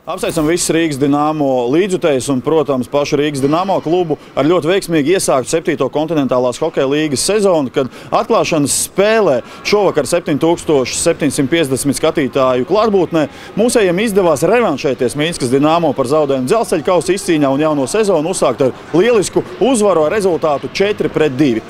Apsveicam visus Rīgas Dinamo līdzjutējus un, protams, pašu Rīgas Dinamo klubu ar ļoti veiksmīgi iesāktu 7. kontinentālās hokeja līgas sezonu, kad atklāšanas spēlē šovakar 7750 skatītāju klātbūtnē mūsējiem izdevās revanšēties Minskas Dinamo par zaudējumu Dzelzceļa kausa izcīņā un jauno sezonu uzsākt ar lielisku uzvaru ar rezultātu 4-2.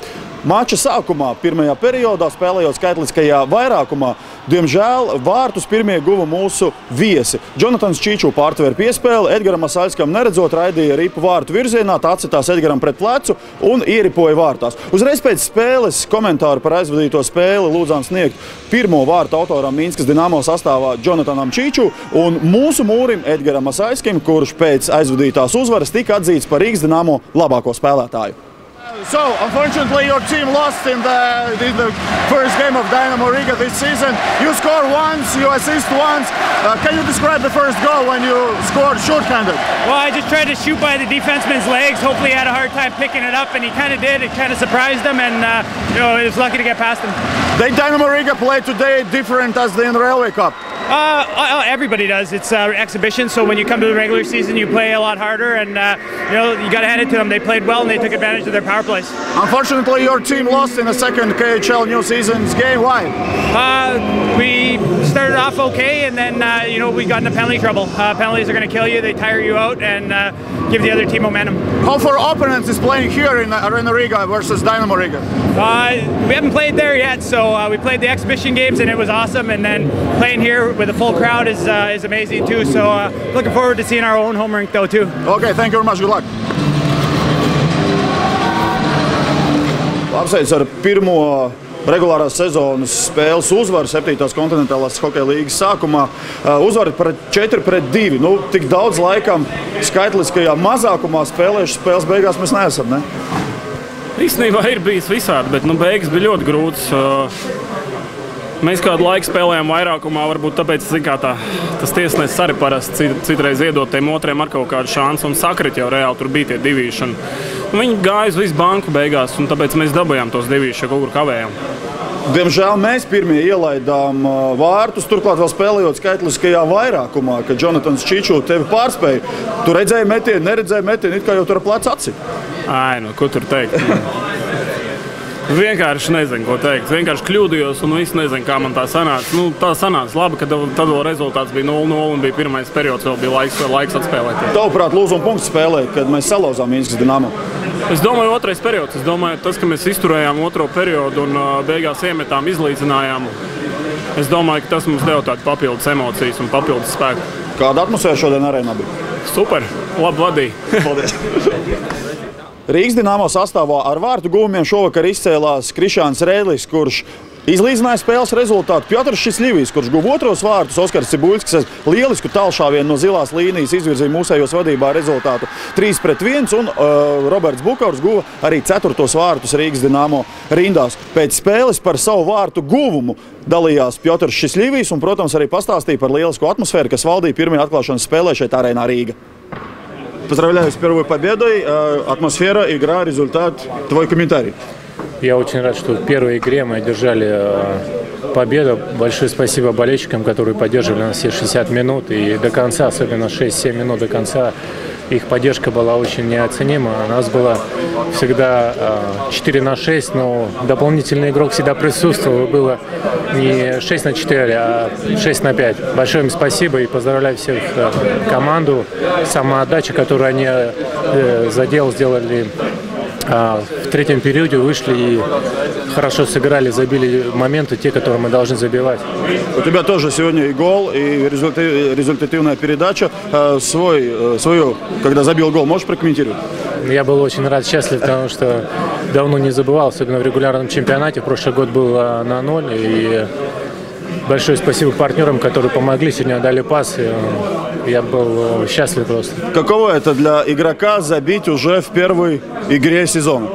Mača sākumā, pirmajā periodā, spēlējot skaitliskajā vairākumā, diemžēl vārtus pirmie guva mūsu viesi. Jonatans Čiču pārtvēra piespēli, Edgaram Masaļskam neredzot raidīja ripu vārtu virzienā, tā atcitās Edgaram pret plecu un ieripoja vārtās. Uzreiz pēc spēles komentāru par aizvadīto spēli lūdzām sniegt pirmo vārtu autoram Minskas Dinamo sastāvā Jonatanam Čiču un mūsu mūrim Edgaram Masaļskim, kurš pēc aizvadītās uzvaras tika atzīts par Rīgas Dinamo labāko spēlētāju. So, unfortunately, your team lost in the first game of Dynamo Riga this season. You scored once, you assist once. Can you describe the first goal when you scored short-handed? Well, I just tried to shoot by the defenseman's legs. Hopefully, he had a hard time picking it up, and he kind of did. It kind of surprised him, and he was lucky to get past him. Did Dynamo Riga play today different as in the Railway Cup? Everybody does. It's exhibition, so when you come to the regular season, you play a lot harder, and you got to hand it to them. They played well, and they took advantage of their power plays. Unfortunately, your team lost in the second KHL new season's game. Why? We started off okay, and then we got into penalty trouble. Penalties are going to kill you. They tire you out and give the other team momentum. How far opponents is playing here in Arena Riga versus Dynamo Riga? We haven't played there yet, so we played the exhibition games, and it was awesome. And then playing here with a full crowd is amazing too. So looking forward to seeing our own home rink though too. Okay, thank you very much. Good luck. Apsveicu ar pirmo regulārās sezonas spēles uzvaru 7. kontinentālās hokeja līgas sākumā. Uzvaru par 4-2. Tik daudz laikam skaitliskajā mazākumā spēlējuši spēles beigās mēs neesam, ne? Īstenībā ir bijis visādi, bet beigas bija ļoti grūtas. Mēs kādu laiku spēlējām vairākumā, varbūt tāpēc, tas tiesnesis arī parasti citreiz iedot tiem otriem ar kaut kādu šansu un sakrit jau reāli tur bija tie divīši. Viņi gāja uz visu banku beigās, un tāpēc mēs dabējām tos divīšus, ja kaut kur kavējām. Diemžēl mēs pirmie ielaidām vārtus, turklāt vēl spēlējot skaitliskajā vairākumā, kad Jonatans Čiču tevi pārspēja. Tu redzēji metienu, neredzēji metienu, it kā jau tur ar plecu aci. Ai, ko tur teikt? Vienkārši nezinu, ko teikt. Vienkārši kļūdījos un viss nezinu, kā man tā sanāca. Tā sanāca labi, ka tad vēl rezultāts bija 0-0 un bija pirmais periods, vēl bija laiks atspēlēt. Tavuprāt, lūzuma punkts spēlē, kad mēs salauzām Minskas Dinamo? Es domāju, otrais periods. Es domāju, tas, ka mēs izturējām otro periodu un beigās iemetām, izlīdzinājām. Es domāju, ka tas mums deva tādu papildus emocijas un papildus spēku. Kāda atmosfēra šodien arēnā bija? Super, labi vadīja. Paldies. Rīgas Dinamo sastāvā ar vārtu guvumiem šovakar izcēlās Krišāns Rēdlis, kurš izlīdzināja spēles rezultātu. Pjotrs Šisļivijs, kurš guva otros vārtus, Oskars Cibuļskis lielisku tālšāvienu no zilās līnijas izvirzīja mūsējos vadībā rezultātu 3-1, un Roberts Bukaurs guva arī 4. vārtus Rīgas Dinamo rindās. Pēc spēles par savu vārtu guvumu dalījās Pjotrs Šisļivijs un, protams, arī pastāstīja par lielisku atmosfēru, kas valdīja pirmajā atklāšanas spēlē šeit Arēnā Рīга. Поздравляю с первой победой. Атмосфера, игра, результат. Твой комментарий. Я очень рад, что в первой игре мы одержали победу. Большое спасибо болельщикам, которые поддерживали нас все 60 минут. И до конца, особенно 6-7 минут до конца, их поддержка была очень неоценима. У нас было всегда 4-6, но дополнительный игрок всегда присутствовал. Было не 6-4, а 6-5. Большое им спасибо и поздравляю всех команду. Самоотдача, которую они сделали в третьем периоде, вышли и хорошо сыграли, забили моменты, те, которые мы должны забивать. У тебя тоже сегодня и гол, и результативная передача. Свою, когда забил гол, можешь прокомментировать? Я был очень рад, счастлив, потому что давно не забывал, особенно в регулярном чемпионате. Прошлый год был на 0. И большое спасибо партнерам, которые помогли, сегодня дали пас. Я был счастлив просто. Каково это для игрока забить уже в первой игре сезона?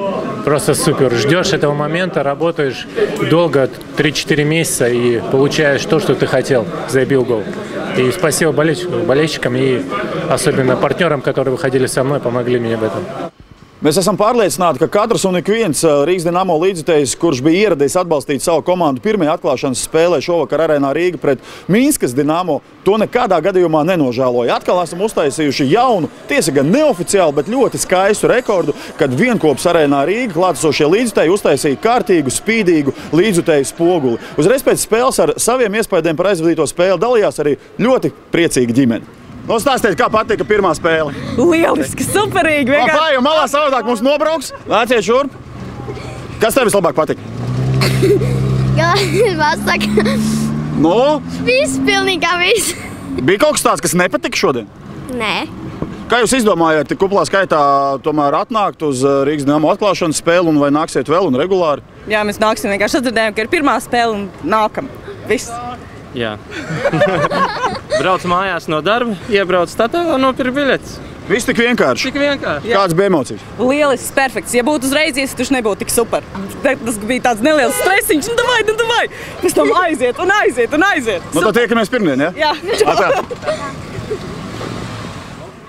Просто супер. Ждешь этого момента, работаешь долго, 3-4 месяца и получаешь то, что ты хотел. Забил гол. И спасибо болельщикам и особенно партнерам, которые выходили со мной, помогли мне в этом. Mēs esam pārliecināti, ka katrs un ik viens Rīgas Dinamo līdzjutējs, kurš bija ieradies atbalstīt savu komandu pirmajā atklāšanas spēlē šovakar Arēnā Rīga pret Minskas Dinamo, to nekādā gadījumā nenožēloja. Atkal esam uztaisījuši jaunu, tiesa gan neoficiāli, bet ļoti skaistu rekordu, kad vienkops Arēnā Rīga klātesošie līdzjutēji uztaisīja kārtīgu, spīdīgu līdzjutēju spoguli. Uzreiz pēc spēles ar saviem iespaidiem par aizvadīto spēli dalījās arī ļoti priecīga ģimene. Stāstiet, kā patika pirmā spēle? Lieliski, superīgi! Kā jau malā savādāk mums nobrauks? Nāciet šurp! Kas tev vislabāk patika? Vasaka. Nu? Viss, pilnīgi viss. Bija kaut kas tāds, kas nepatika šodien? Nē. Kā jūs izdomājāt, kuplā skaitā tomēr atnākt uz Rīgas Dinamo atklāšanas spēli un vai nāksiet vēl un regulāri? Jā, mēs nāksim vienkārši atdzirdējām, ka ir pirmā spēle un nākam. Viss. Jā. Brauc mājās no darba, iebrauc statā un nopirkt biļetes. Viss tik vienkārši. Tik vienkārši. Kādas bija emocijas? Lielisks, perfekts. Ja būtu uzreiz iesis, nebūtu tik super. Tas bija tāds neliels stresiņš, nu davai. Pēc tam aiziet un aiziet un aiziet. Nu tad tiekamies pirmdien, ja? Jā.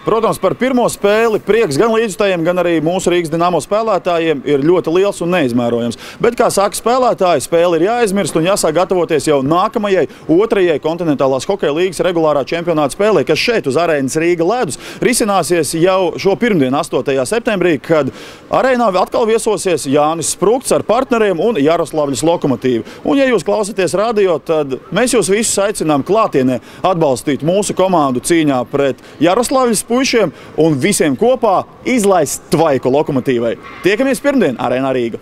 Protams, par pirmo spēli prieks gan līdzjutējiem, gan arī mūsu Rīgas Dinamo spēlētājiem ir ļoti liels un neizmērojams. Bet, kā saka spēlētāji, spēle ir jāizmirst un jāsāk gatavoties jau nākamajai, otrajai kontinentālās hokeja līgas regulārā čempionāta spēlē, kas šeit uz Arēnas Rīga ledus risināsies jau šo pirmdienu, 8. septembrī, kad arēnā atkal viesosies Jānis Sprukts ar partneriem un Jaroslavļas Lokomotīvu. Un, ja jūs klausaties radio, tad mēs jūs visus aicinām klātienē atbalstīt mūsu komandu cīņā pret Jaroslavļas puišiem un visiem kopā izlaist tvaiku Lokomotīvai. Tiekamies pirmdien Arēnā Rīga.